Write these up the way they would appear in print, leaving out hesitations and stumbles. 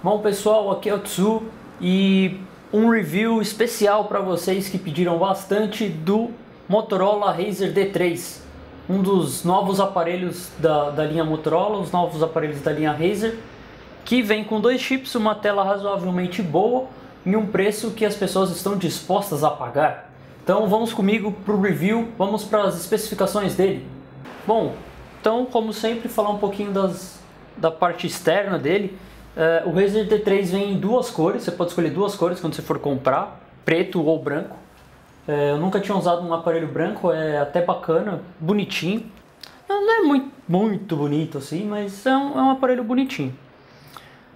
Bom pessoal, aqui é o Tsu e um review especial para vocês que pediram bastante do Motorola Razr D3, um dos novos aparelhos da linha Motorola, os novos aparelhos da linha Razr, que vem com 2 chips, uma tela razoavelmente boa e um preço que as pessoas estão dispostas a pagar. Então vamos comigo para o review, vamos para as especificações dele. Bom, então como sempre falar um pouquinho da parte externa dele. O Razr D3 vem em 2 cores, você pode escolher 2 cores quando você for comprar, preto ou branco. Eu nunca tinha usado um aparelho branco, é até bacana, bonitinho. Não é muito bonito assim, mas é um aparelho bonitinho.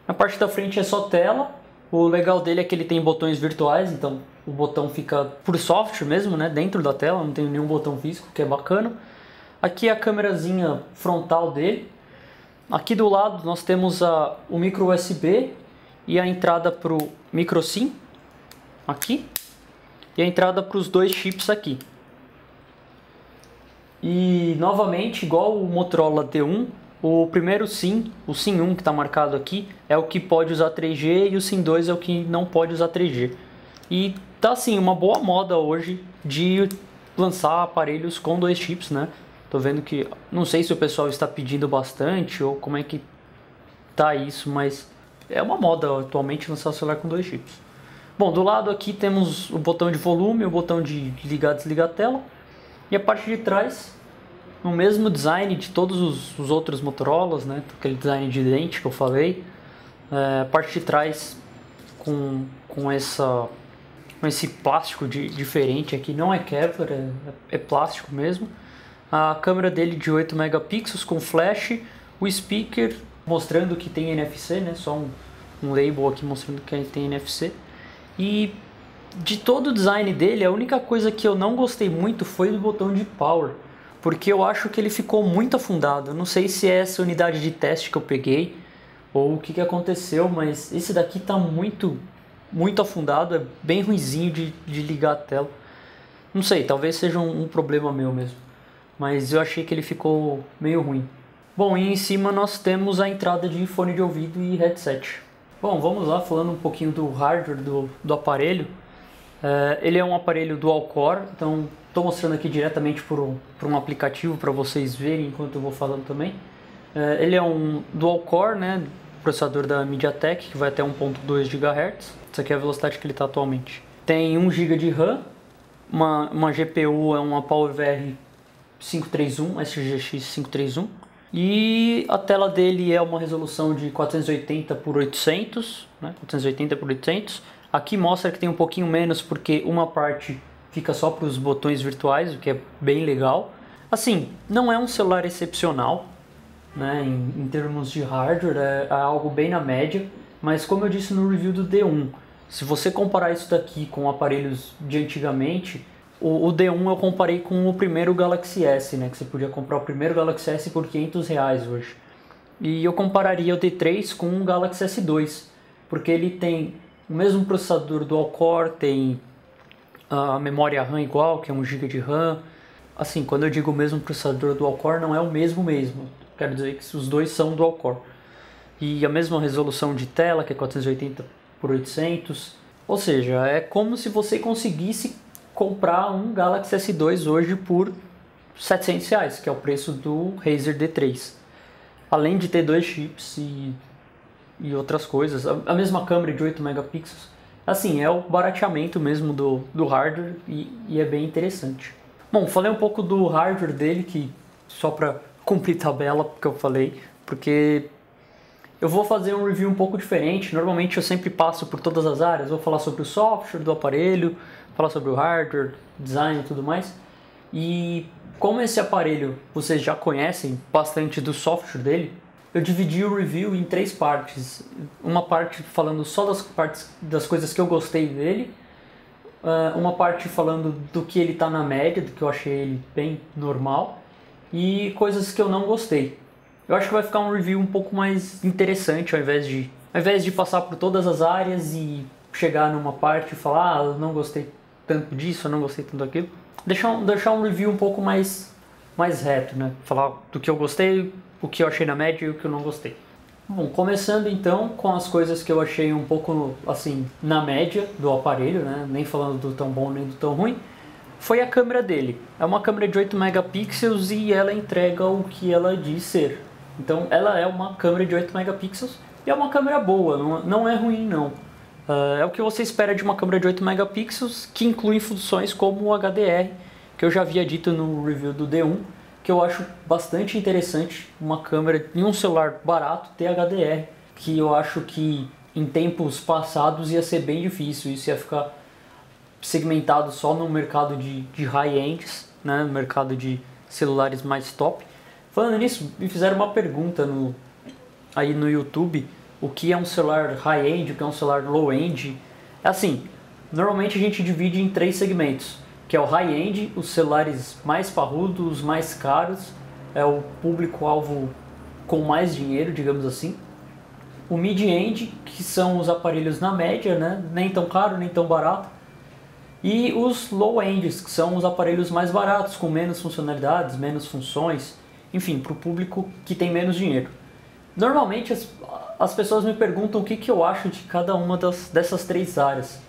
Na parte da frente é só tela, o legal dele é que ele tem botões virtuais, então o botão fica por software mesmo, né, dentro da tela, não tem nenhum botão físico, que é bacana. Aqui é a câmerazinha frontal dele. Aqui do lado nós temos o micro USB e a entrada para o micro SIM, aqui, e a entrada para os 2 chips aqui. E novamente, igual o Motorola D1, o primeiro SIM, o SIM 1 que está marcado aqui, é o que pode usar 3G e o SIM 2 é o que não pode usar 3G. E tá assim, uma boa moda hoje de lançar aparelhos com 2 chips, né? Tô vendo que, não sei se o pessoal está pedindo bastante ou como é que tá isso, mas é uma moda atualmente lançar o celular com 2 chips. Bom, do lado aqui temos o botão de volume, o botão de ligar e desligar a tela. E a parte de trás, no mesmo design de todos os outros Motorolas, né? Aquele design de dente que eu falei. A parte de trás com esse plástico diferente aqui, não é Kevlar, é plástico mesmo. A câmera dele de 8 megapixels com flash, o speaker mostrando que tem NFC, né? Só um label aqui mostrando que tem NFC. E de todo o design dele, a única coisa que eu não gostei muito foi do botão de power, porque eu acho que ele ficou muito afundado. Eu não sei se é essa unidade de teste que eu peguei ou o que aconteceu, mas esse daqui tá muito afundado, é bem ruinzinho de ligar a tela. Não sei, talvez seja um problema meu mesmo, mas eu achei que ele ficou meio ruim. Bom, e em cima nós temos a entrada de fone de ouvido e headset. Bom, vamos lá falando um pouquinho do hardware do aparelho. Ele é um aparelho dual-core, então estou mostrando aqui diretamente por um aplicativo para vocês verem enquanto eu vou falando também. Ele é um dual-core, né, processador da MediaTek, que vai até 1.2 GHz. Essa aqui é a velocidade que ele está atualmente. Tem 1 GB de RAM, uma GPU é uma PowerVR 531, SGX 531. E a tela dele é uma resolução de 480 por 800, né? 480 por 800. Aqui mostra que tem um pouquinho menos porque uma parte fica só para os botões virtuais, o que é bem legal. Assim, não é um celular excepcional, né? Em termos de hardware, é algo bem na média. Mas como eu disse no review do D1, se você comparar isso daqui com aparelhos de antigamente, o D1 eu comparei com o primeiro Galaxy S, né? Que você podia comprar o primeiro Galaxy S por R$500 hoje. E eu compararia o D3 com o Galaxy S2, porque ele tem o mesmo processador dual-core, tem a memória RAM igual, que é 1 GB de RAM. Assim, quando eu digo o mesmo processador dual-core, não é o mesmo. Quero dizer que os dois são dual-core. E a mesma resolução de tela, que é 480 por 800. Ou seja, é como se você conseguisse comprar um Galaxy S2 hoje por R$700, que é o preço do Razr D3. Além de ter 2 chips e outras coisas. A mesma câmera de 8 megapixels. Assim, é o barateamento mesmo do hardware e é bem interessante. Bom, falei um pouco do hardware dele, que só para cumprir tabela que eu falei, porque eu vou fazer um review um pouco diferente. Normalmente eu sempre passo por todas as áreas, vou falar sobre o software do aparelho, falar sobre o hardware, design e tudo mais. E como esse aparelho vocês já conhecem bastante do software dele, eu dividi o review em 3 partes. Uma parte falando só das coisas que eu gostei dele, uma parte falando do que ele está na média, do que eu achei ele bem normal, e coisas que eu não gostei. Eu acho que vai ficar um review um pouco mais interessante, ao invés de passar por todas as áreas e chegar numa parte e falar, eu não gostei tanto disso, eu não gostei tanto daquilo. Deixar um review um pouco mais reto, né? Falar do que eu gostei, o que eu achei na média e o que eu não gostei. Bom, começando então com as coisas que eu achei um pouco assim na média do aparelho, né? Nem falando do tão bom nem do tão ruim, foi a câmera dele. É uma câmera de 8 megapixels e ela entrega o que ela diz ser. Então ela é uma câmera de 8 megapixels e é uma câmera boa, não é ruim não. É o que você espera de uma câmera de 8 megapixels que inclui funções como o HDR, que eu já havia dito no review do D1, que eu acho bastante interessante uma câmera em um celular barato ter HDR, que eu acho que em tempos passados ia ser bem difícil, isso ia ficar segmentado só no mercado de high-ends, né, no mercado de celulares mais top. Falando nisso, me fizeram uma pergunta aí no YouTube, o que é um celular high-end, o que é um celular low-end. Assim, normalmente a gente divide em 3 segmentos, que é o high-end, os celulares mais parrudos, mais caros, é o público-alvo com mais dinheiro, digamos assim. O mid-end, que são os aparelhos na média, né? Nem tão caro, nem tão barato. E os low-ends, que são os aparelhos mais baratos, com menos funcionalidades, menos funções, enfim, para o público que tem menos dinheiro. Normalmente as pessoas me perguntam o que eu acho de cada uma dessas 3 áreas.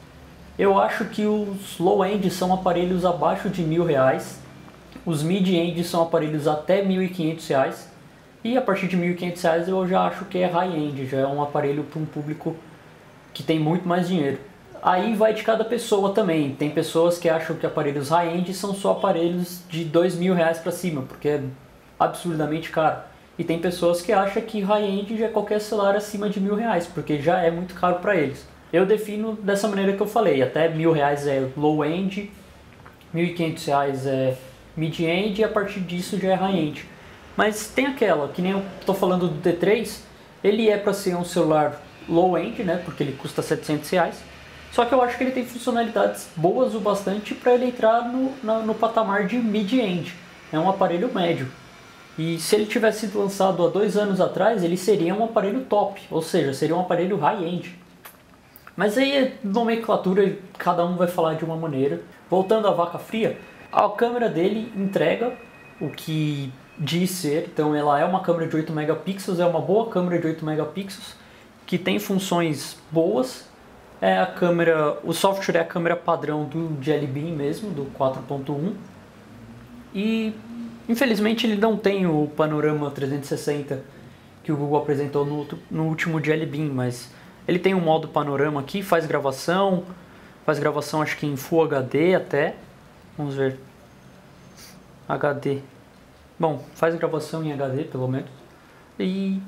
Eu acho que os low-end são aparelhos abaixo de R$1.000, os mid-end são aparelhos até R$1.500 e a partir de R$1.500 eu já acho que é high-end, já é um aparelho para um público que tem muito mais dinheiro. Aí vai de cada pessoa também, tem pessoas que acham que aparelhos high-end são só aparelhos de R$2.000 para cima, porque é absurdamente caro. E tem pessoas que acham que high-end já é qualquer celular acima de R$1.000, porque já é muito caro para eles. Eu defino dessa maneira que eu falei, até R$1.000 é low-end, R$1.500 é mid-end e a partir disso já é high-end. Mas tem aquela, que nem eu estou falando do D3, ele é para ser um celular low-end, né, porque ele custa R$700, só que eu acho que ele tem funcionalidades boas o bastante para ele entrar no patamar de mid-end, é um aparelho médio. E se ele tivesse sido lançado há 2 anos atrás, ele seria um aparelho top, ou seja, seria um aparelho high-end. Mas aí, nomenclatura, cada um vai falar de uma maneira. Voltando à vaca fria, a câmera dele entrega o que diz ser. Então ela é uma câmera de 8 megapixels, é uma boa câmera de 8 megapixels, que tem funções boas. É a câmera, o software é a câmera padrão do Jelly Bean mesmo, do 4.1. E infelizmente ele não tem o panorama 360 que o Google apresentou no último Jelly Bean, mas ele tem um modo panorama aqui, faz gravação acho que em Full HD até, vamos ver, HD, bom, faz gravação em HD pelo menos, e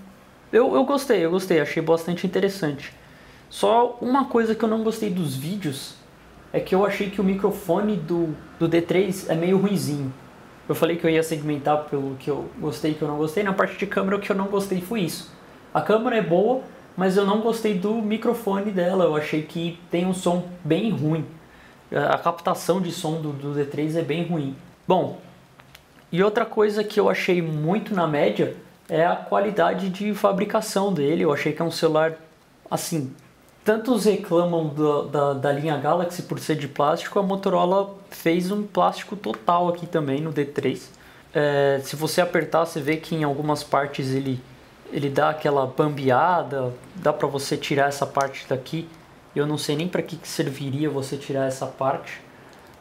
eu gostei, achei bastante interessante. Só uma coisa que eu não gostei dos vídeos, é que eu achei que o microfone do D3 é meio ruinzinho. Eu falei que eu ia segmentar pelo que eu gostei e que eu não gostei, na parte de câmera o que eu não gostei foi isso. A câmera é boa, mas eu não gostei do microfone dela, eu achei que tem um som bem ruim. A captação de som do D3 é bem ruim. Bom, e outra coisa que eu achei muito na média é a qualidade de fabricação dele. Eu achei que é um celular, assim, tantos reclamam da linha Galaxy por ser de plástico, a Motorola fez um plástico total aqui também no D3. Se você apertar, você vê que em algumas partes ele dá aquela bambeada, dá pra você tirar essa parte daqui. Eu não sei nem para que serviria você tirar essa parte,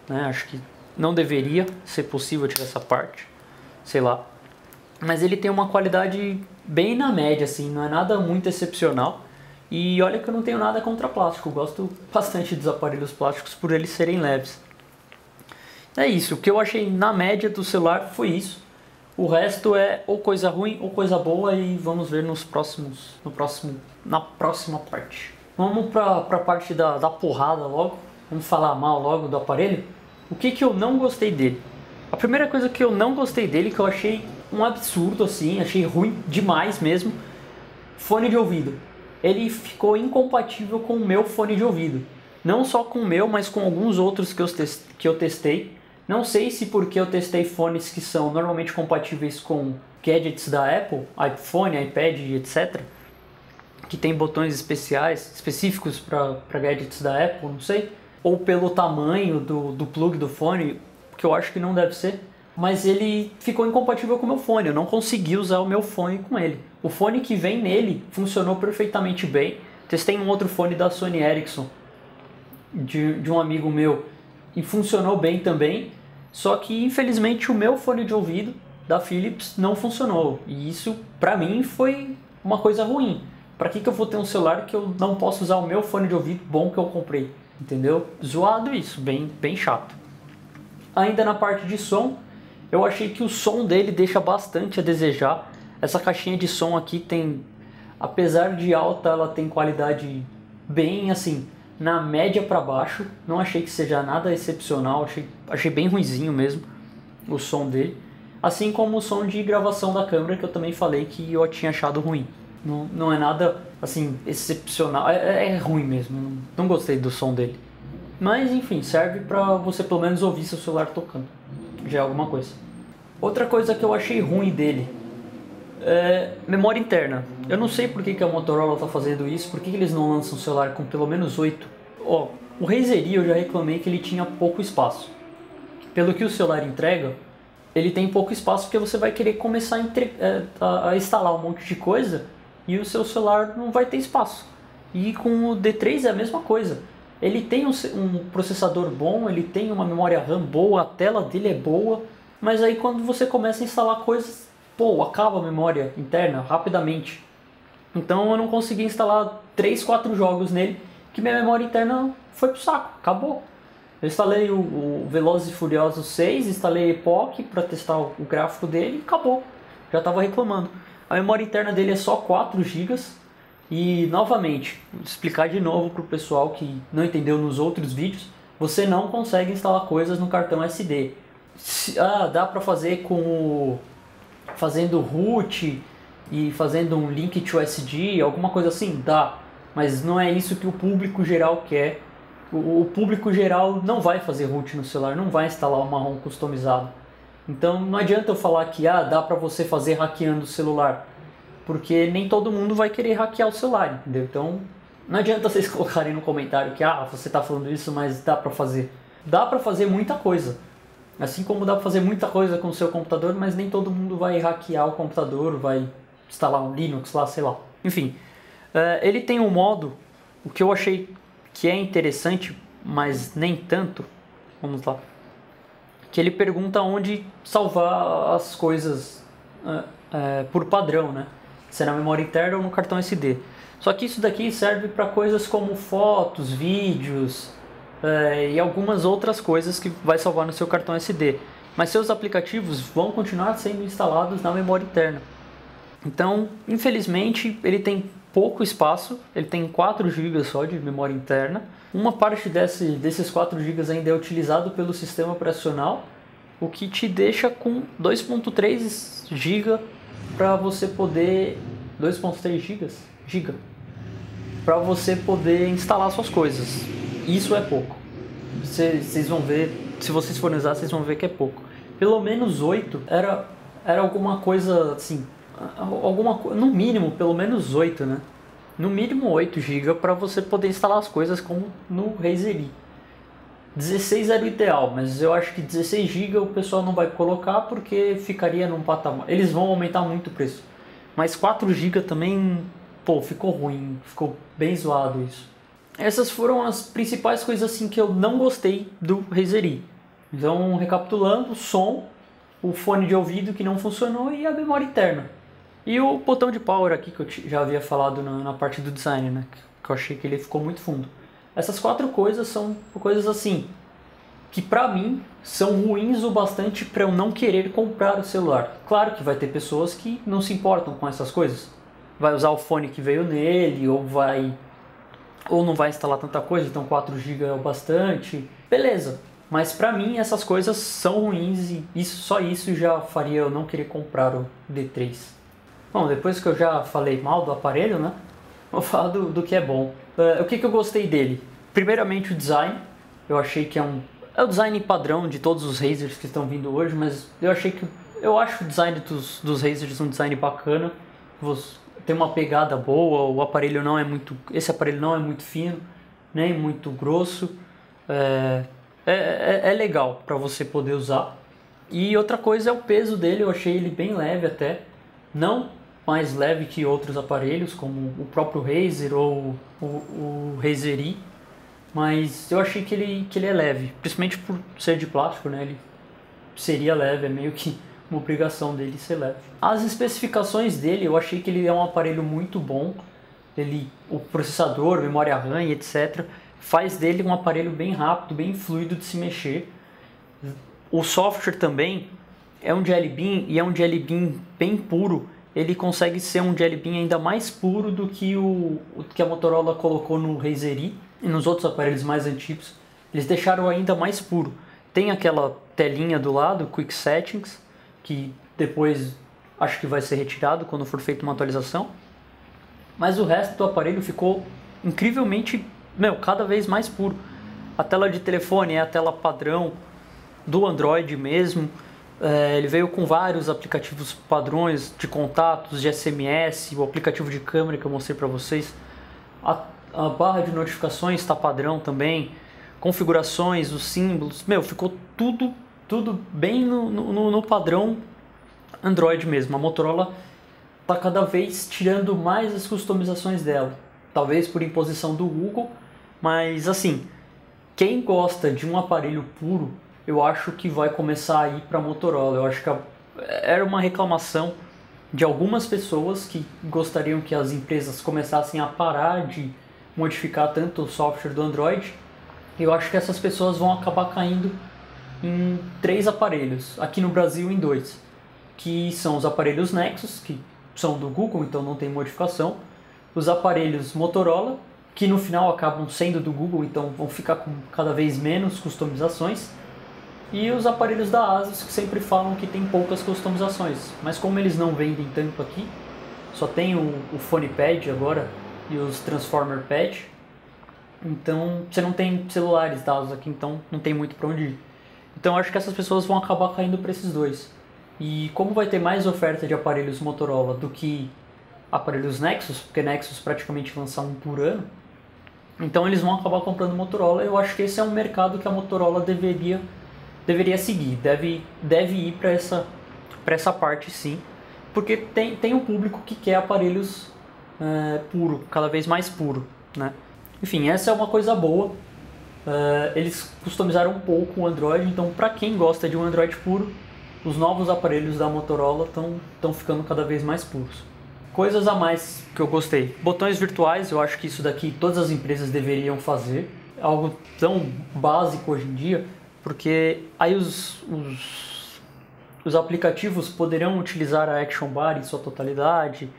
né? Acho que não deveria ser possível tirar essa parte, sei lá. Mas ele tem uma qualidade bem na média, assim, não é nada muito excepcional. E olha que eu não tenho nada contra plástico, gosto bastante dos aparelhos plásticos por eles serem leves. É isso, o que eu achei na média do celular foi isso. O resto é ou coisa ruim ou coisa boa e vamos ver na próxima parte. Vamos para a parte da porrada logo, vamos falar mal logo do aparelho. O que eu não gostei dele? A primeira coisa que eu não gostei dele, que eu achei um absurdo assim, achei ruim demais mesmo, fone de ouvido. Ele ficou incompatível com o meu fone de ouvido. Não só com o meu, mas com alguns outros que eu testei. Não sei se porque eu testei fones que são normalmente compatíveis com gadgets da Apple, iPhone, iPad, etc. Que tem botões específicos para gadgets da Apple, não sei. Ou pelo tamanho do plug do fone, que eu acho que não deve ser. mas ele ficou incompatível com o meu fone, eu não consegui usar o meu fone com ele. O fone que vem nele funcionou perfeitamente bem. Testei um outro fone da Sony Ericsson, de um amigo meu, e funcionou bem também, só que infelizmente o meu fone de ouvido da Philips não funcionou, e isso pra mim foi uma coisa ruim. Pra que eu vou ter um celular que eu não posso usar o meu fone de ouvido bom que eu comprei? Entendeu? Zoado isso, bem chato. Ainda na parte de som, eu achei que o som dele deixa bastante a desejar. Essa caixinha de som aqui tem, apesar de alta, ela tem qualidade bem assim, na média para baixo. Não achei que seja nada excepcional, achei bem ruinzinho mesmo o som dele. Assim como o som de gravação da câmera, que eu também falei que eu tinha achado ruim. Não é nada assim excepcional, é ruim mesmo, não gostei do som dele. Mas enfim, serve pra você pelo menos ouvir seu celular tocando, já é alguma coisa. Outra coisa que eu achei ruim dele é memória interna. Eu não sei por que a Motorola está fazendo isso, por que eles não lançam um celular com pelo menos 8. O Razer eu já reclamei que ele tinha pouco espaço. Pelo que o celular entrega, ele tem pouco espaço porque você vai querer começar a instalar um monte de coisa e o seu celular não vai ter espaço. E com o D3 é a mesma coisa. Ele tem um processador bom, ele tem uma memória RAM boa, a tela dele é boa, mas aí quando você começa a instalar coisas, acaba a memória interna rapidamente. Então eu não consegui instalar 3, 4 jogos nele, que minha memória interna foi pro saco, acabou. Eu instalei o Velozes e Furiosos 6, instalei Epoch para testar o gráfico dele e acabou. Já estava reclamando. A memória interna dele é só 4 GB. E novamente, vou explicar de novo para o pessoal que não entendeu nos outros vídeos, você não consegue instalar coisas no cartão SD. Dá para fazer fazendo root e fazendo um link to SD, alguma coisa assim? Dá, mas não é isso que o público geral quer. O público geral não vai fazer root no celular, não vai instalar uma ROM customizada. Então não adianta eu falar que dá para você fazer hackeando o celular, porque nem todo mundo vai querer hackear o celular, entendeu? Então não adianta vocês colocarem no comentário que você está falando isso, mas dá para fazer. Dá para fazer muita coisa, assim como dá para fazer muita coisa com o seu computador, mas nem todo mundo vai hackear o computador, vai instalar um Linux lá, sei lá. Enfim, ele tem um modo, o que eu achei que é interessante, mas nem tanto, vamos lá, que ele pergunta onde salvar as coisas por padrão, né? Se é na memória interna ou no cartão SD. Só que isso daqui serve para coisas como fotos, vídeos e algumas outras coisas que vai salvar no seu cartão SD. Mas seus aplicativos vão continuar sendo instalados na memória interna. Então, infelizmente, ele tem pouco espaço, ele tem 4 GB só de memória interna. Uma parte desses 4 GB ainda é utilizado pelo sistema operacional, o que te deixa com 2.3 GB para você poder 2.3 GB para você poder instalar suas coisas. Isso é pouco. Vocês vão ver, se vocês forem usar, vocês vão ver que é pouco. Pelo menos 8 era alguma coisa assim, no mínimo pelo menos 8, né? No mínimo 8 GB para você poder instalar as coisas como no Razer. 16 era o ideal, mas eu acho que 16 GB o pessoal não vai colocar porque ficaria num patamar. Eles vão aumentar muito o preço. Mas 4 GB também, ficou ruim, ficou bem zoado isso. Essas foram as principais coisas assim que eu não gostei do Razer. Então, recapitulando, o som, o fone de ouvido que não funcionou e a memória interna. E o botão de power aqui que eu já havia falado na parte do design, né? Que eu achei que ele ficou muito fundo. Essas 4 coisas são coisas assim, que pra mim são ruins o bastante para eu não querer comprar o celular. Claro que vai ter pessoas que não se importam com essas coisas. Vai usar o fone que veio nele, ou não vai instalar tanta coisa, então 4 GB é o bastante. Beleza, mas pra mim essas coisas são ruins e só isso já faria eu não querer comprar o D3. Bom, depois que eu já falei mal do aparelho, né? Vou falar do que é bom. O que eu gostei dele? Primeiramente o design. Eu achei que é o design padrão de todos os Razers que estão vindo hoje, mas eu acho o design dos Razers um design bacana. Tem uma pegada boa, esse aparelho não é muito fino, nem muito grosso. É legal para você poder usar. E outra coisa é o peso dele, eu achei ele bem leve até, não mais leve que outros aparelhos, como o próprio Razer ou o Razer E, mas eu achei que ele é leve, principalmente por ser de plástico, né? Ele seria leve, é meio que uma obrigação dele ser leve. As especificações dele, eu achei que ele é um aparelho muito bom, o processador, memória RAM e etc., faz dele um aparelho bem rápido, bem fluido de se mexer. O software também é um Jelly Bean e é um Jelly Bean bem puro. Ele consegue ser um Jelly Bean ainda mais puro do que o que a Motorola colocou no Razer E e nos outros aparelhos mais antigos. Eles deixaram ainda mais puro. Tem aquela telinha do lado, Quick Settings, que depois acho que vai ser retirado quando for feita uma atualização. Mas o resto do aparelho ficou incrivelmente, cada vez mais puro. A tela de telefone é a tela padrão do Android mesmo. Ele veio com vários aplicativos padrões de contatos, de SMS, o aplicativo de câmera que eu mostrei para vocês. A barra de notificações está padrão também. Configurações, os símbolos, ficou tudo bem no padrão Android mesmo. A Motorola está cada vez tirando mais as customizações dela, talvez por imposição do Google, mas assim, quem gosta de um aparelho puro, eu acho que vai começar a ir para a Motorola. Eu acho que era uma reclamação de algumas pessoas que gostariam que as empresas começassem a parar de modificar tanto o software do Android. Eu acho que essas pessoas vão acabar caindo em 3 aparelhos, aqui no Brasil em 2, que são os aparelhos Nexus, que são do Google, então não tem modificação, os aparelhos Motorola, que no final acabam sendo do Google, então vão ficar com cada vez menos customizações, e os aparelhos da Asus, que sempre falam que tem poucas customizações, mas como eles não vendem tanto aqui, só tem o Phone Pad agora e os Transformer Pad, então você não tem celulares da Asus aqui, então não tem muito para onde ir. Então eu acho que essas pessoas vão acabar caindo para esses dois. E como vai ter mais oferta de aparelhos Motorola do que aparelhos Nexus, porque Nexus praticamente lança um por ano, então eles vão acabar comprando Motorola. Eu acho que esse é um mercado que a Motorola deveria seguir, deve ir para essa parte sim, porque tem um público que quer aparelhos puro, cada vez mais puro, né? Enfim, essa é uma coisa boa. Eles customizaram um pouco o Android, então para quem gosta de um Android puro, os novos aparelhos da Motorola estão ficando cada vez mais puros. Coisas a mais que eu gostei. Botões virtuais, eu acho que isso daqui todas as empresas deveriam fazer. É algo tão básico hoje em dia, porque aí os aplicativos poderão utilizar a Action Bar em sua totalidade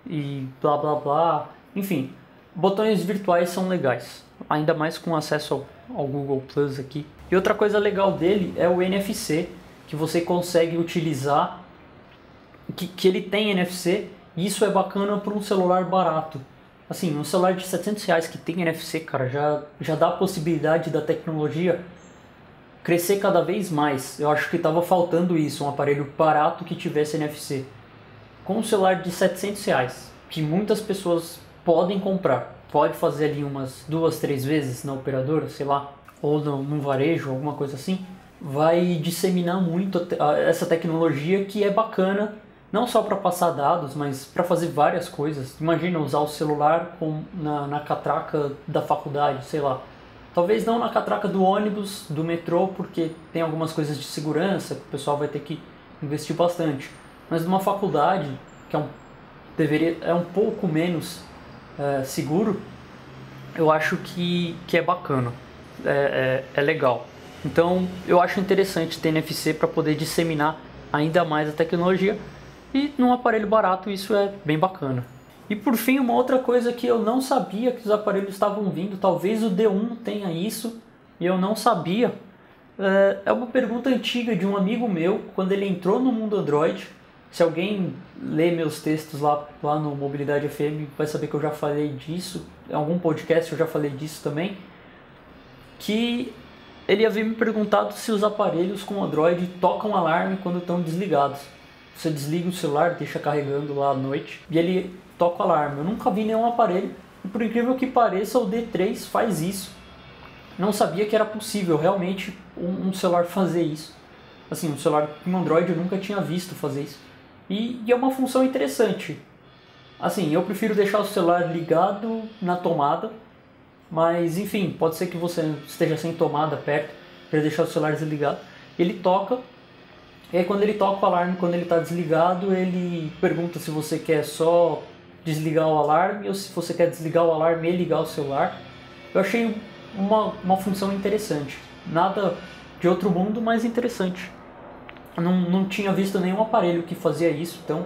e blá blá blá. Enfim, botões virtuais são legais, ainda mais com acesso ao Google Plus aqui. E outra coisa legal dele é o NFC, que você consegue utilizar, que ele tem NFC, e isso é bacana para um celular barato. Assim, um celular de R$700 que tem NFC, cara, já dá a possibilidade da tecnologia crescer cada vez mais. Eu acho que estava faltando isso, um aparelho barato que tivesse NFC. Com um celular de R$700, que muitas pessoas podem comprar, pode fazer ali umas 2, 3 vezes na operadora, sei lá, ou num varejo, alguma coisa assim, vai disseminar muito essa tecnologia que é bacana, não só para passar dados, mas para fazer várias coisas. Imagina usar o celular na catraca da faculdade, sei lá. Talvez não na catraca do ônibus, do metrô, porque tem algumas coisas de segurança que o pessoal vai ter que investir bastante. Mas numa faculdade, que é um pouco menos seguro, eu acho que é bacana, é legal. Então eu acho interessante ter NFC para poder disseminar ainda mais a tecnologia, e num aparelho barato isso é bem bacana. E por fim, uma outra coisa que eu não sabia que os aparelhos estavam vindo, talvez o D1 tenha isso e eu não sabia, é uma pergunta antiga de um amigo meu quando ele entrou no mundo Android. Se alguém lê meus textos lá no Mobilidade FM vai saber que eu já falei disso, em algum podcast eu já falei disso também, que ele havia me perguntado se os aparelhos com Android tocam alarme quando estão desligados. Você desliga o celular, deixa carregando lá à noite e ele toca o alarme. Eu nunca vi nenhum aparelho, e por incrível que pareça o D3 faz isso. Não sabia que era possível realmente um celular fazer isso. Assim, um celular com Android eu nunca tinha visto fazer isso. E é uma função interessante. Assim, eu prefiro deixar o celular ligado na tomada, mas enfim, pode ser que você esteja sem tomada perto, para deixar o celular desligado. Ele toca, e aí quando ele toca o alarme, quando ele está desligado, ele pergunta se você quer só desligar o alarme ou se você quer desligar o alarme e ligar o celular. Eu achei uma função interessante. Nada de outro mundo, mas interessante. Eu não tinha visto nenhum aparelho que fazia isso, então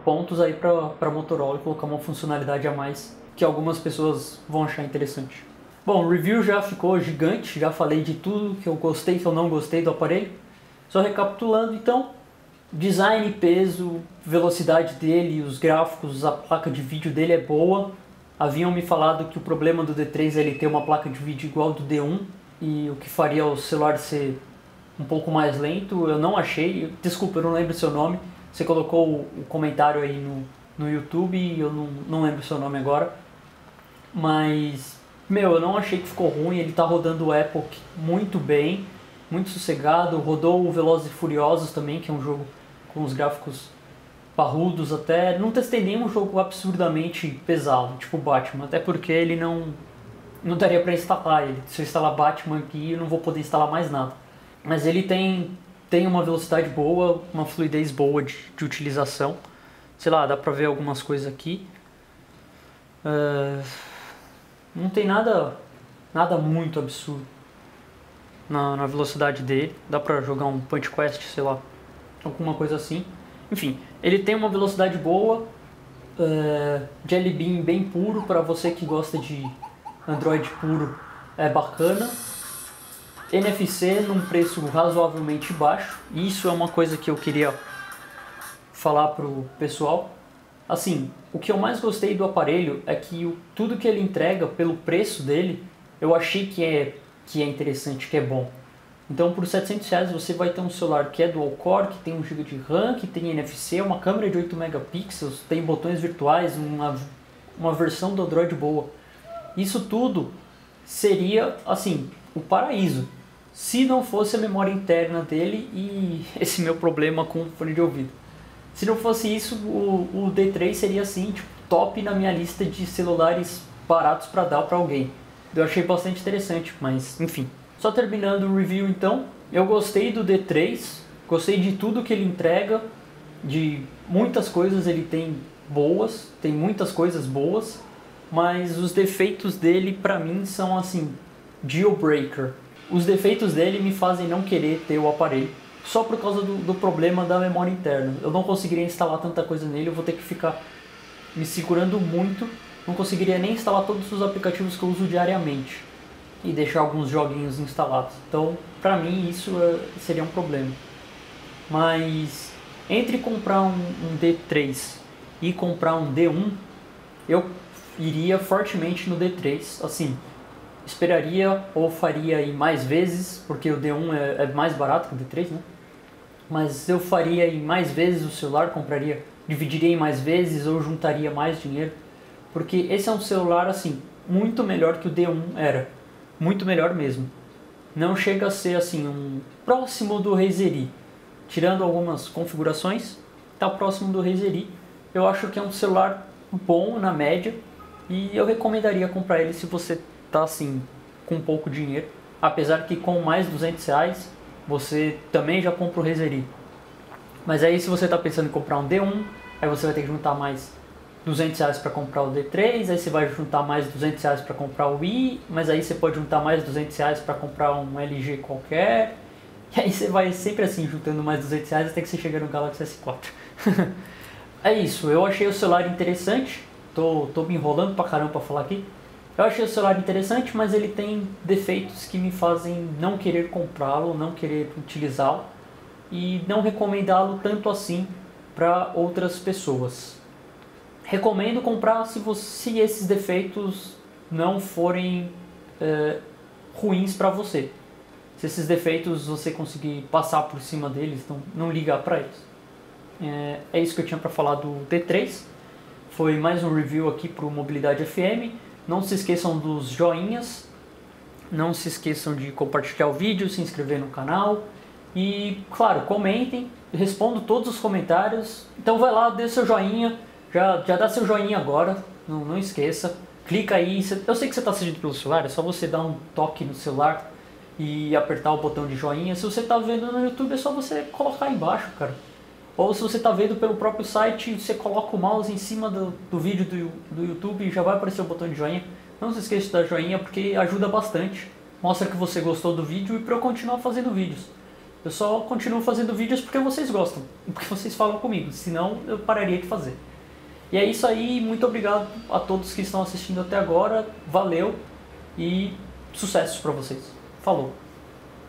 pontos aí para Motorola colocar uma funcionalidade a mais que algumas pessoas vão achar interessante. Bom, o review já ficou gigante, já falei de tudo que eu gostei e que eu não gostei do aparelho. Só recapitulando então, design, peso, velocidade dele, os gráficos, a placa de vídeo dele é boa. Haviam me falado que o problema do D3 é ele ter uma placa de vídeo igual ao do D1 e o que faria o celular ser um pouco mais lento. Eu não achei, desculpa, eu não lembro seu nome. Você colocou o comentário aí no YouTube e eu não lembro seu nome agora. Mas, eu não achei que ficou ruim. Ele tá rodando o Epoch muito bem, muito sossegado. Rodou o Velozes e Furiosos também, que é um jogo com os gráficos parrudos até. Não testei nenhum jogo absurdamente pesado, tipo Batman, até porque ele não daria pra instalar ele. Se eu instalar Batman aqui, eu não vou poder instalar mais nada. Mas ele tem uma velocidade boa, uma fluidez boa de utilização. Sei lá, dá pra ver algumas coisas aqui. Não tem nada muito absurdo na velocidade dele. Dá pra jogar um Punch Quest, sei lá, alguma coisa assim. Enfim, ele tem uma velocidade boa, Jelly Bean bem puro, para você que gosta de Android puro, é bacana. NFC num preço razoavelmente baixo, isso é uma coisa que eu queria falar pro pessoal. Assim, o que eu mais gostei do aparelho é que tudo que ele entrega pelo preço dele, eu achei que é interessante, que é bom. Então por R$700 você vai ter um celular que é dual core, que tem 1 GB de RAM, que tem NFC, uma câmera de 8 megapixels, tem botões virtuais, uma versão do Android boa. Isso tudo seria, assim, o paraíso, se não fosse a memória interna dele e esse meu problema com o fone de ouvido. Se não fosse isso, o D3 seria assim, tipo, top na minha lista de celulares baratos para dar para alguém. Eu achei bastante interessante, mas enfim. Só terminando o review então, eu gostei do D3, gostei de tudo que ele entrega, de muitas coisas ele tem boas, tem muitas coisas boas, mas os defeitos dele pra mim são assim, deal breaker. Os defeitos dele me fazem não querer ter o aparelho, só por causa do problema da memória interna. Eu não conseguiria instalar tanta coisa nele, eu vou ter que ficar me segurando muito, não conseguiria nem instalar todos os aplicativos que eu uso diariamente e deixar alguns joguinhos instalados. Então, pra mim, isso seria um problema. Mas, entre comprar um D3 e comprar um D1, eu iria fortemente no D3. Assim, esperaria ou faria em mais vezes, porque o D1 é mais barato que o D3, né? Mas eu faria em mais vezes o celular, dividiria em mais vezes ou juntaria mais dinheiro. Porque esse é um celular, assim, muito melhor que o D1 era. Muito melhor mesmo. Não chega a ser assim um próximo do Razer E. Tirando algumas configurações, está próximo do Razer E. Eu acho que é um celular bom na média e eu recomendaria comprar ele se você está assim com pouco dinheiro. Apesar que com mais R$200 você também já compra o Razer E. Mas aí se você está pensando em comprar um D1, aí você vai ter que juntar mais R$200 para comprar o D3, aí você vai juntar mais R$200 para comprar o I, mas aí você pode juntar mais R$200 para comprar um LG qualquer, e aí você vai sempre assim juntando mais R$200 até que você chega no Galaxy S4. É isso, eu achei o celular interessante, tô me enrolando pra caramba pra falar aqui. Eu achei o celular interessante, mas ele tem defeitos que me fazem não querer comprá-lo, não querer utilizá-lo e não recomendá-lo tanto assim para outras pessoas. Recomendo comprar se esses defeitos não forem ruins para você. Se esses defeitos você conseguir passar por cima deles, não ligar para eles. É isso que eu tinha para falar do D3. Foi mais um review aqui para o Mobilidade FM. Não se esqueçam dos joinhas. Não se esqueçam de compartilhar o vídeo, se inscrever no canal. E, claro, comentem, respondo todos os comentários. Então vai lá, dê seu joinha, já dá seu joinha agora, não esqueça. Clica aí, eu sei que você está assistindo pelo celular, é só você dar um toque no celular e apertar o botão de joinha. Se você está vendo no YouTube, é só você colocar aí embaixo, cara. Ou se você está vendo pelo próprio site, você coloca o mouse em cima do vídeo do YouTube e já vai aparecer o botão de joinha. Não se esqueça de dar joinha porque ajuda bastante. Mostra que você gostou do vídeo e para eu continuar fazendo vídeos. Eu só continuo fazendo vídeos porque vocês gostam e porque vocês falam comigo, senão eu pararia de fazer. E é isso aí, muito obrigado a todos que estão assistindo até agora, valeu e sucessos para vocês. Falou!